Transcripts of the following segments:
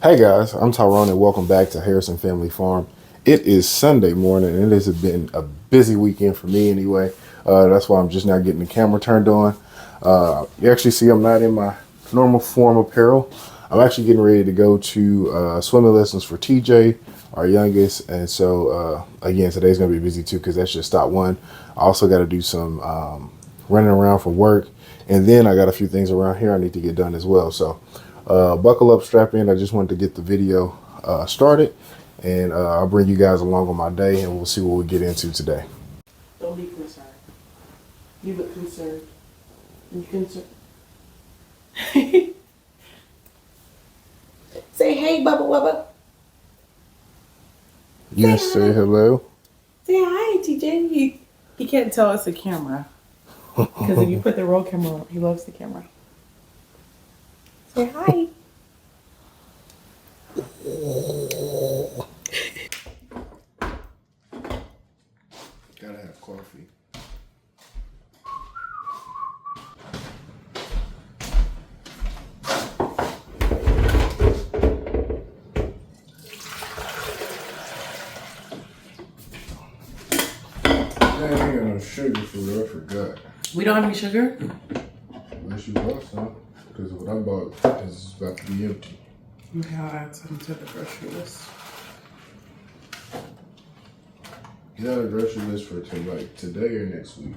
Hey guys, I'm Tyrone and welcome back to Harrison Family Farm. It is Sunday morning and it has been a busy weekend for me anyway. That's why I'm just now getting the camera turned on. You actually see I'm not in my normal form apparel. I'm actually getting ready to go to swimming lessons for TJ, our youngest. And so again, today's going to be busy too because that's just stop one. I also got to do some running around for work. And then I got a few things around here I need to get done as well. So buckle up, strap in. I just wanted to get the video started, and I'll bring you guys along on my day, and we'll see what we get into today. Don't be concerned. You look concerned. You concerned. Say hey, Bubba Wubba. Yes, say hello. Say hi, TJ. He can't tell it's a camera. Because if you put the roll camera on, he loves the camera. Say hi. Gotta have coffee. I ain't got no sugar for it, I forgot. We don't have any sugar? Unless you bought some, because what I bought is about to be empty. Okay, I'll add some to the grocery list. You got a grocery list for like today or next week?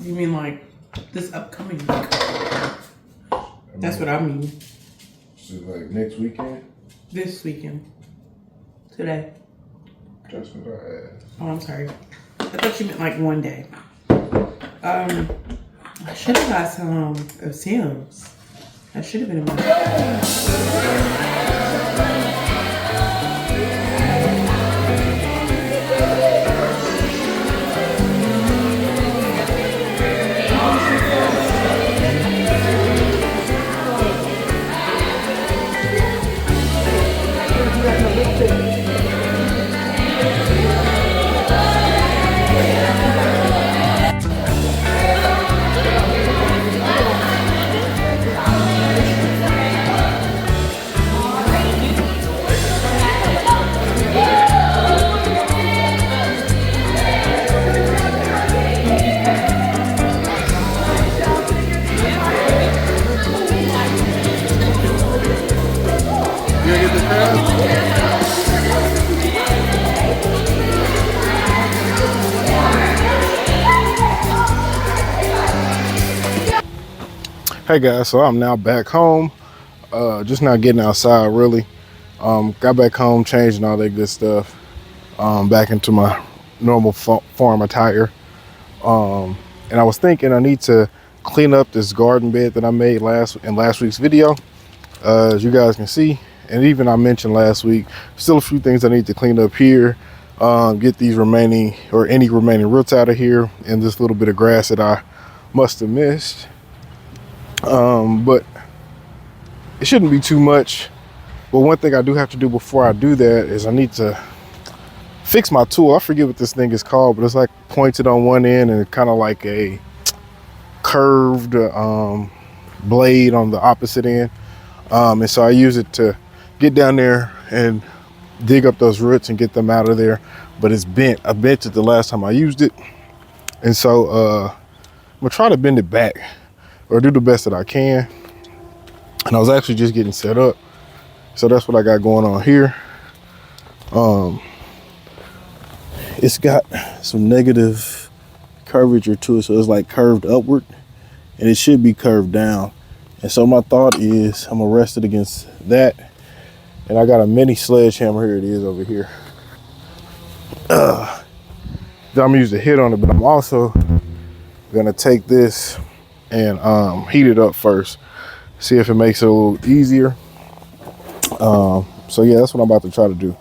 You mean like this upcoming week? That's what I mean. So like next weekend? This weekend. Today. That's what I asked. Oh, I'm sorry. I thought you meant like one day. I should have got some of Sam's. That should have been in my. Hey guys, so I'm now back home. Just now getting outside really. Got back home, changing all that good stuff. Back into my normal farm attire. And I was thinking I need to clean up this garden bed that I made in last week's video. As you guys can see, and even I mentioned last week, still a few things I need to clean up here. Get these remaining or any remaining roots out of here and this little bit of grass that I must have missed. But it shouldn't be too much. But one thing I do have to do before I do that is I need to fix my tool. I forget what this thing is called, but it's like pointed on one end and kind of like a curved blade on the opposite end. And so I use it to get down there and dig up those roots and get them out of there. But it's bent. I bent it the last time I used it. And so I'm gonna try to bend it back or do the best that I can. And I was actually just getting set up. So that's what I got going on here. It's got some negative curvature to it. So it's like curved upward and it should be curved down. And so my thought is I'm gonna rest it against that. And I got a mini sledgehammer, here it is over here. That I'm gonna use to hit on it, but I'm also gonna take this and heat it up first. See if it makes it a little easier. So yeah, that's what I'm about to try to do.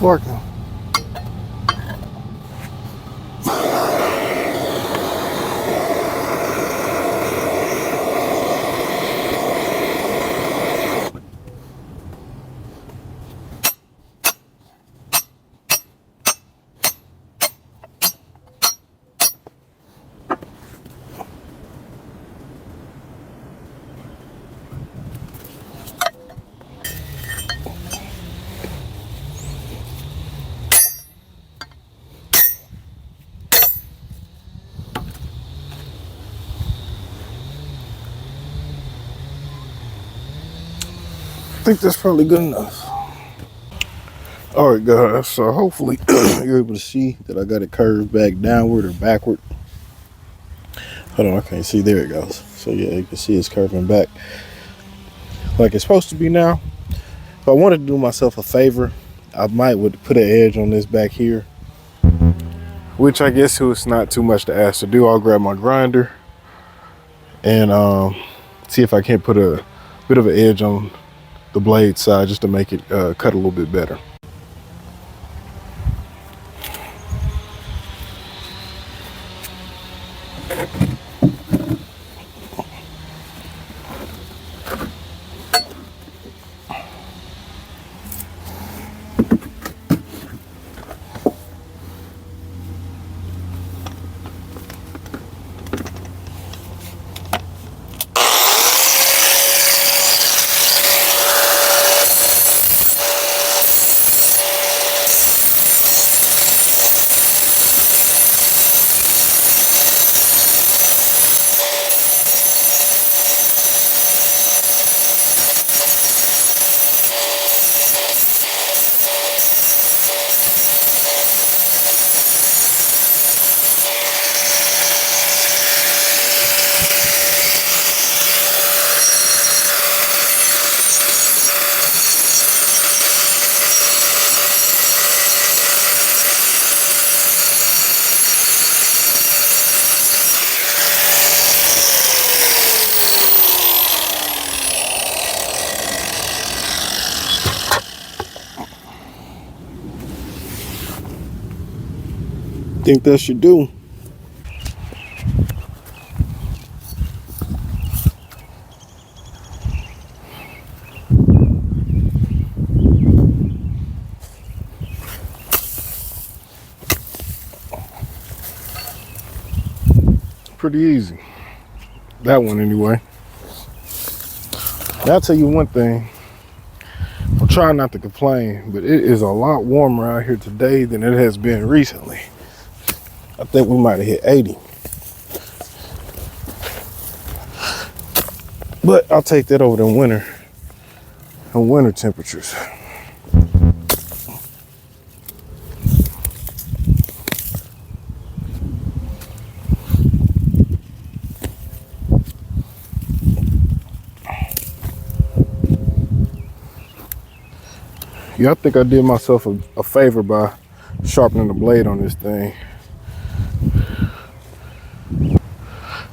working. I think that's probably good enough. All right, guys, so hopefully you're able to see that I got it curved back downward or backward. Hold on, I can't see. There it goes. So yeah, you can see it's curving back like it's supposed to be now. If I wanted to do myself a favor, I would put an edge on this back here, which I guess it's not too much to ask to do. I'll grab my grinder and see if I can't put a bit of an edge on the blade side just to make it cut a little bit better. Think that should do. Pretty easy. That one anyway. Now, I'll tell you one thing. I'm trying not to complain, but it is a lot warmer out here today than it has been recently. I think we might have hit 80. But I'll take that over the winter temperatures. Yeah, I think I did myself a favor by sharpening the blade on this thing.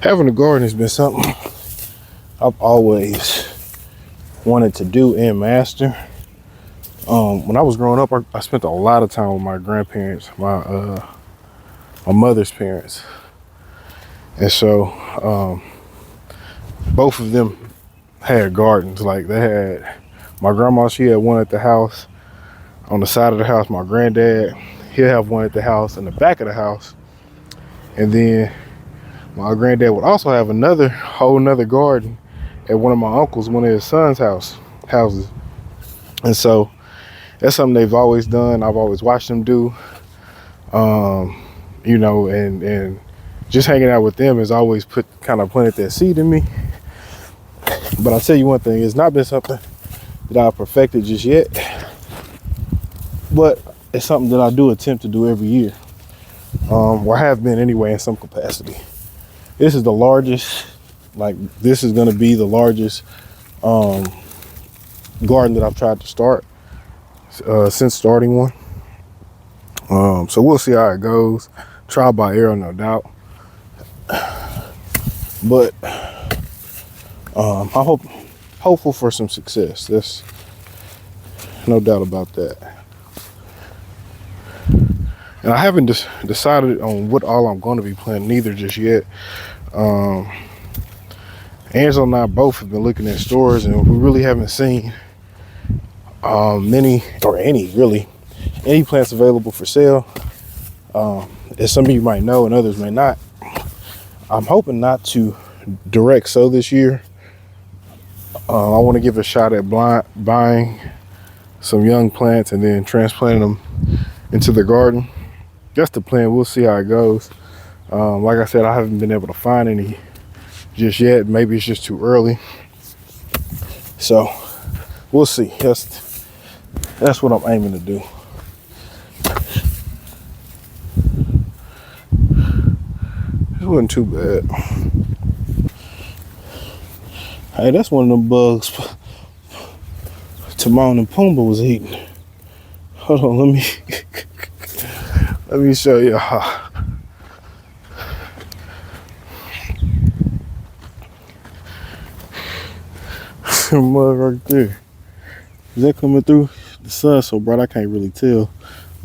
Having a garden has been something I've always wanted to do and master. When I was growing up, I spent a lot of time with my grandparents, my mother's parents. And so both of them had gardens. Like they had, my grandma, she had one at the house on the side of the house. My granddad, he'll have one at the house in the back of the house. And then my granddad would also have whole nother garden at one of my uncles, one of his son's houses. And so that's something they've always done. I've always watched them do. You know, and just hanging out with them has always planted that seed in me. But I'll tell you one thing, it's not been something that I've perfected just yet, but it's something that I do attempt to do every year. Or have been anyway in some capacity. This is the largest, this is gonna be the largest garden that I've tried to start since starting one. So we'll see how it goes. Trial by error, no doubt. But hopeful for some success. There's no doubt about that. And I haven't decided on what all I'm going to be planting either just yet. Angela and I both have been looking at stores, and we really haven't seen many or any plants available for sale. As some of you might know and others may not, I'm hoping not to direct sow this year. I want to give a shot at buying some young plants and then transplanting them into the garden. That's the plan. We'll see how it goes. Like I said, I haven't been able to find any just yet. Maybe it's just too early. So we'll see. That's what I'm aiming to do. It wasn't too bad. Hey, that's one of them bugs Timon and Pumbaa was eating. Hold on, let me show you how. Mug right there. Is that coming through? The sun so bright I can't really tell.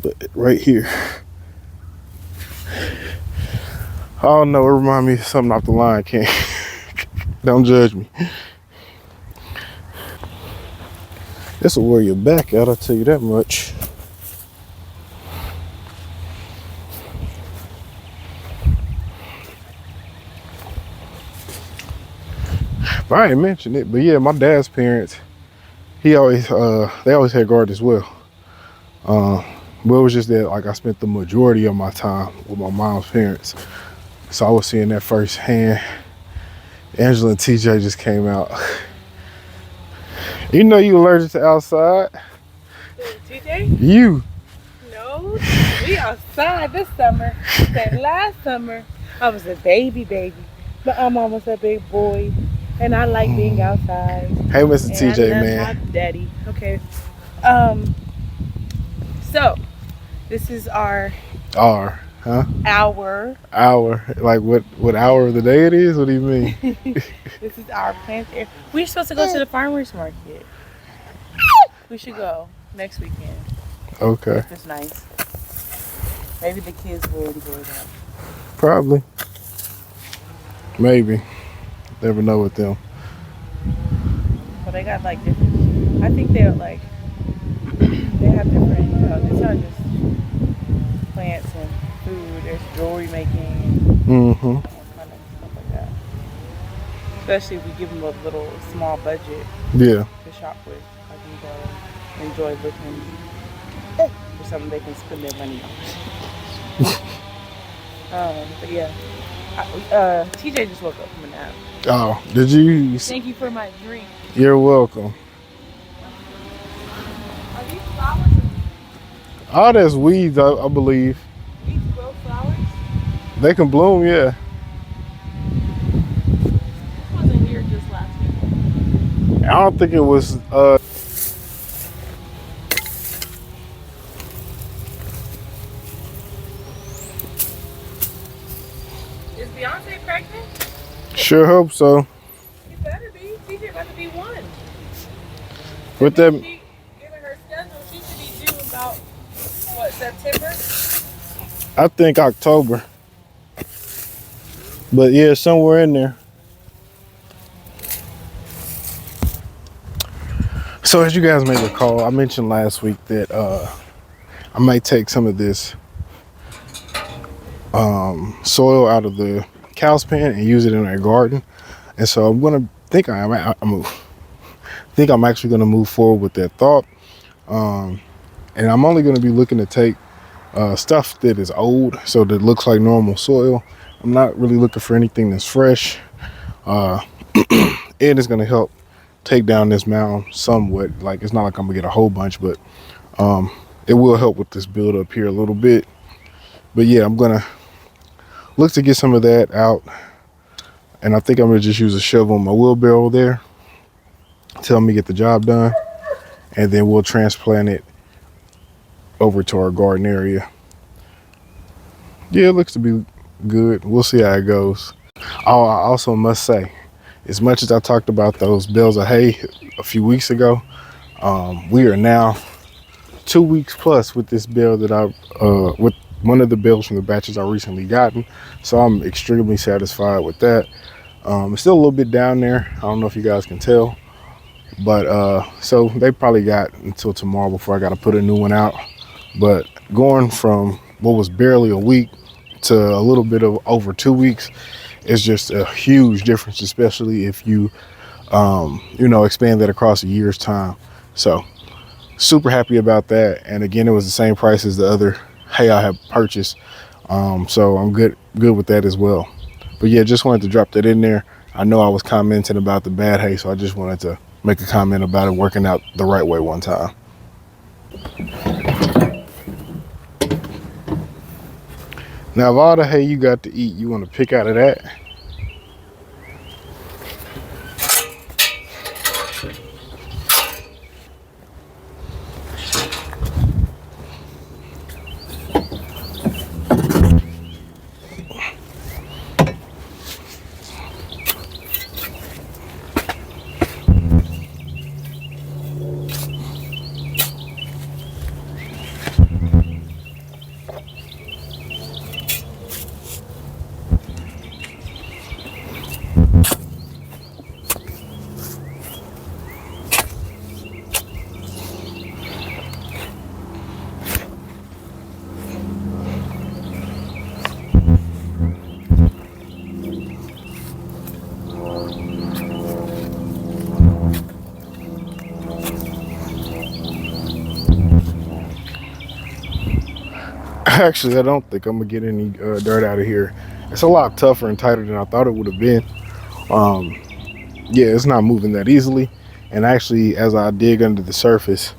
But right here. I don't know, it reminds me of something off the line. Can't don't judge me. This will wear your back out, I'll tell you that much. But I ain't mentioned it, but yeah, my dad's parents, they always had gardens as well. But it was just that, like, I spent the majority of my time with my mom's parents, so I was seeing that firsthand. Angela and TJ just came out. You know you allergic to outside. TJ? You. No, we outside this summer. That last summer, I was a baby, but I'm almost a big boy, and I like being outside. Hey, Mr. TJ, and man. My daddy. Okay. So this is our Hour. Like what hour of the day it is? What do you mean? This is our plant area. We're supposed to go to the farmers market. We should go next weekend. Okay. If it's nice. Maybe the kids will enjoy that. Probably. Maybe. Never know with them. But they got like different. I think they're like they have different. It's not just plants and food. There's jewelry making. Mm-hmm. All kind of stuff like that. Especially if we give them a little small budget. Yeah. To shop with. I can go enjoy looking for something they can spend their money on. But yeah. TJ just woke up from a nap. Oh, did you? Thank you for my drink. You're welcome. Are these flowers? Oh, that's weeds, I believe. Weeds grow flowers? They can bloom, yeah. This wasn't here just last week. I don't think it was. Is Beyonce pregnant? Sure hope so. You better be. TJ better be one. With that, Given her schedule, she should be due about what, September? I think October. But yeah, somewhere in there. So as you guys may recall, I mentioned last week that I might take some of this soil out of the cow's pen and use it in our garden. And so I'm actually gonna move forward with that thought. And I'm only gonna be looking to take stuff that is old, so that looks like normal soil. I'm not really looking for anything that's fresh. It is gonna help take down this mound somewhat. Like, it's not like I'm gonna get a whole bunch, but it will help with this build up here a little bit. But yeah, I'm gonna look to get some of that out, and I think I'm gonna just use a shovel and my wheelbarrow there to help me get the job done, and then we'll transplant it over to our garden area. Yeah, it looks to be good. We'll see how it goes. Oh, I also must say, as much as I talked about those bales of hay a few weeks ago, we are now 2 weeks plus with this bale that with one of the bales from the batches I recently gotten. So I'm extremely satisfied with that. It's still a little bit down there. I don't know if you guys can tell, but so they probably got until tomorrow before I got to put a new one out. But going from what was barely a week to a little bit of over 2 weeks is just a huge difference, especially if you expand that across a year's time. So super happy about that. And again, it was the same price as the other hay I have purchased. So I'm good with that as well. But yeah, just wanted to drop that in there. I know I was commenting about the bad hay, so I just wanted to make a comment about it working out the right way one time. Now, of all the hay you got to eat, you want to pick out of that. Actually, I don't think I'm gonna get any dirt out of here. It's a lot tougher and tighter than I thought it would have been. Yeah, it's not moving that easily. And actually, as I dig under the surface,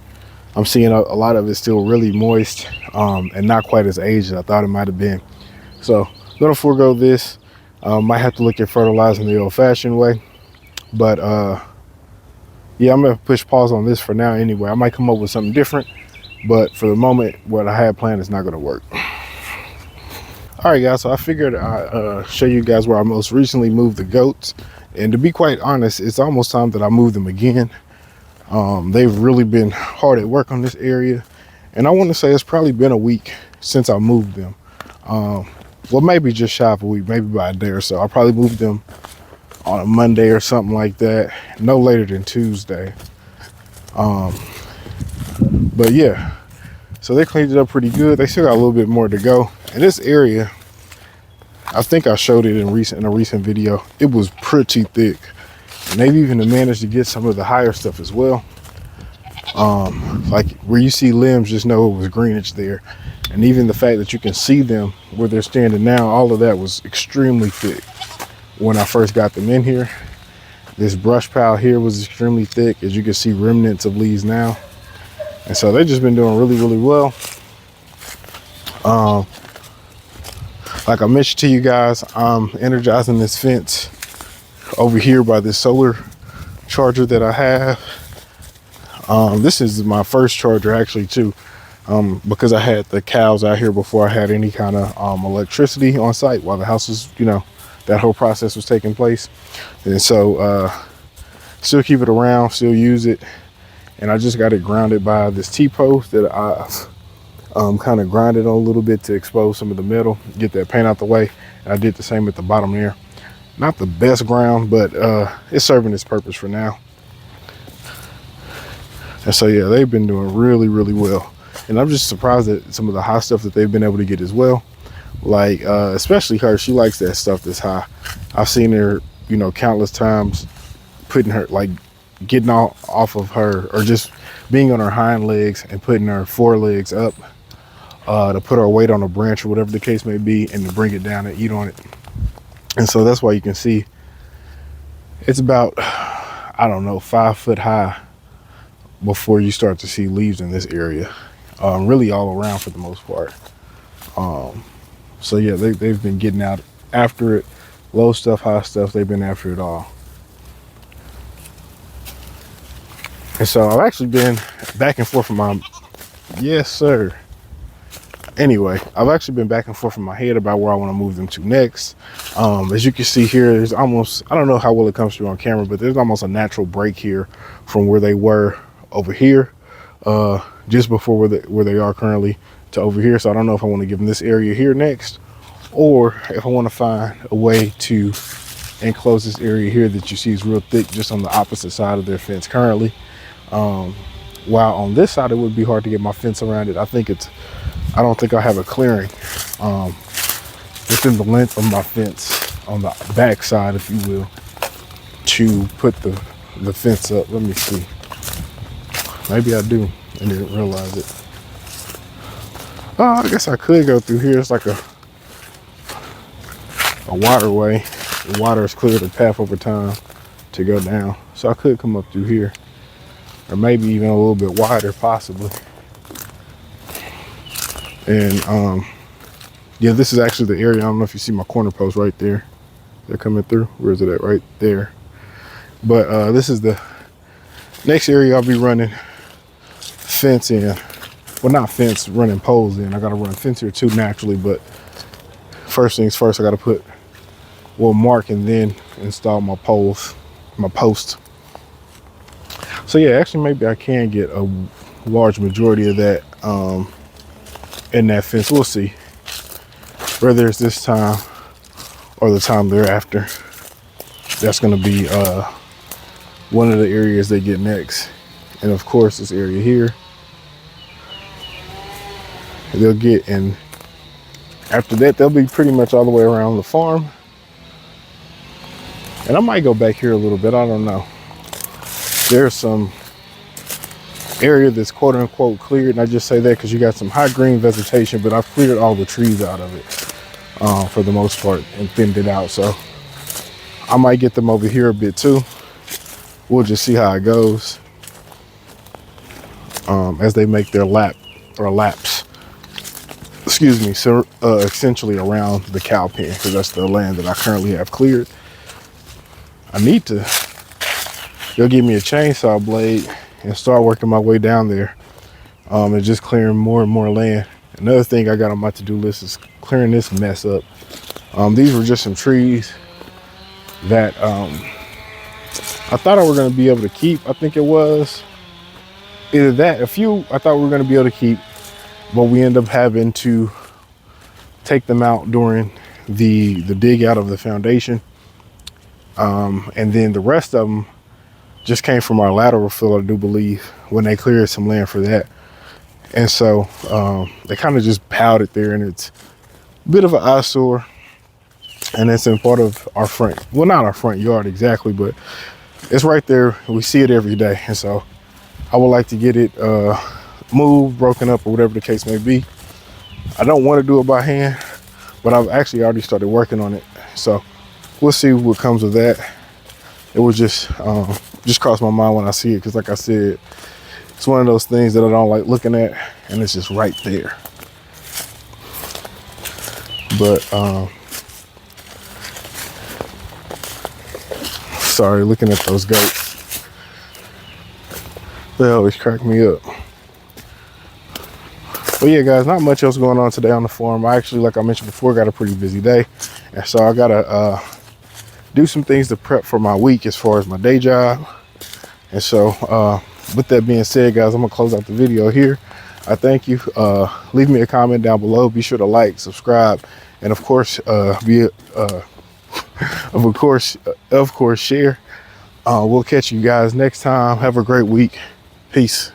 I'm seeing a lot of it still really moist and not quite as aged as I thought it might have been. So I'm gonna forego this. Might have to look at fertilizing the old-fashioned way. But yeah, I'm gonna push pause on this for now anyway. I might come up with something different, but for the moment, what I had planned is not gonna work. All right, guys, so I figured I'd show you guys where I most recently moved the goats. And to be quite honest, it's almost time that I move them again. They've really been hard at work on this area. And I want to say it's probably been a week since I moved them. Well, maybe just shy of a week, maybe by a day or so. I probably moved them on a Monday or something like that, no later than Tuesday. But yeah, so they cleaned it up pretty good. They still got a little bit more to go. And this area, I think I showed it in a recent video. It was pretty thick, and they've even managed to get some of the higher stuff as well. Like where you see limbs, just know it was greenage there. And even the fact that you can see them where they're standing now, all of that was extremely thick when I first got them in here. This brush pile here was extremely thick, as you can see remnants of leaves now. And so they've just been doing really, really well. Like I mentioned to you guys, I'm energizing this fence over here by this solar charger that I have. This is my first charger actually too, because I had the cows out here before I had any kind of electricity on site while the house was, that whole process was taking place. And so still keep it around, still use it. And I just got it grounded by this T-post that I've kind of grinded on a little bit to expose some of the metal, get that paint out the way. And I did the same at the bottom there. Not the best ground, but it's serving its purpose for now. And so yeah, they've been doing really, really well. And I'm just surprised at some of the high stuff that they've been able to get as well. Like especially her, she likes that stuff that's high. I've seen her, countless times putting her, like getting off of her, or just being on her hind legs and putting her forelegs up to put her weight on a branch or whatever the case may be, and to bring it down and eat on it. And so that's why you can see it's about, I don't know, 5 foot high before you start to see leaves in this area, really all around for the most part. So yeah, they've been getting out after it, low stuff, high stuff, they've been after it all. And so I've actually been back and forth from my, yes sir. Anyway, I've actually been back and forth in my head about where I want to move them to next. As you can see here, there's almost, I don't know how well it comes through on camera, but there's almost a natural break here from where they were over here. just before where they are currently to over here. So I don't know if I want to give them this area here next, or if I want to find a way to enclose this area here that you see is real thick just on the opposite side of their fence currently. While on this side it would be hard to get my fence around it. I don't think I have a clearing within the length of my fence on the back side, if you will, to put the fence up. Let me see. Maybe I do and didn't realize it. Oh, I guess I could go through here. It's like a waterway. The water has cleared the path over time to go down. So I could come up through here, or maybe even a little bit wider possibly. And yeah, this is actually the area. I don't know if you see my corner post right there. They're coming through. Where is it at? Right there. But this is the next area I'll be running fence in. Well, not fence, running poles in. I gotta run fence here too naturally, but first things first, I gotta mark and then install my poles, my posts. So yeah, actually maybe I can get a large majority of that in that fence. We'll see. Whether it's this time or the time thereafter, that's gonna be one of the areas they get next. And of course this area here they'll get, and after that they'll be pretty much all the way around the farm. And I might go back here a little bit, I don't know. There's some area that's quote unquote cleared, and I just say that because you got some high green vegetation, but I've cleared all the trees out of it for the most part and thinned it out. So I might get them over here a bit too. We'll just see how it goes as they make their laps, excuse me, so essentially around the cow pen, because that's the land that I currently have cleared. I need to go give me a chainsaw blade and start working my way down there and just clearing more and more land. Another thing I got on my to-do list is clearing this mess up. These were just some trees that I thought I were going to be able to keep. I think it was either that, a few I thought we were going to be able to keep, but we end up having to take them out during the dig out of the foundation. And then the rest of them just came from our lateral fill, I do believe, when they cleared some land for that. And so they kind of just piled it there, and it's a bit of an eyesore. And it's in part of our front, well, not our front yard exactly, but it's right there. We see it every day. And so I would like to get it moved, broken up, or whatever the case may be. I don't want to do it by hand, but I've actually already started working on it. So we'll see what comes of that. It was just crossed my mind when I see it, because like I said, it's one of those things that I don't like looking at, and it's just right there. But sorry, looking at those goats, they always crack me up. But yeah, guys, not much else going on today on the farm. I actually, like I mentioned before, got a pretty busy day, and so I gotta do some things to prep for my week as far as my day job. And so with that being said, guys, I'm gonna close out the video here. I thank you. Leave me a comment down below. Be sure to like, subscribe, and of course share. We'll catch you guys next time. Have a great week. Peace.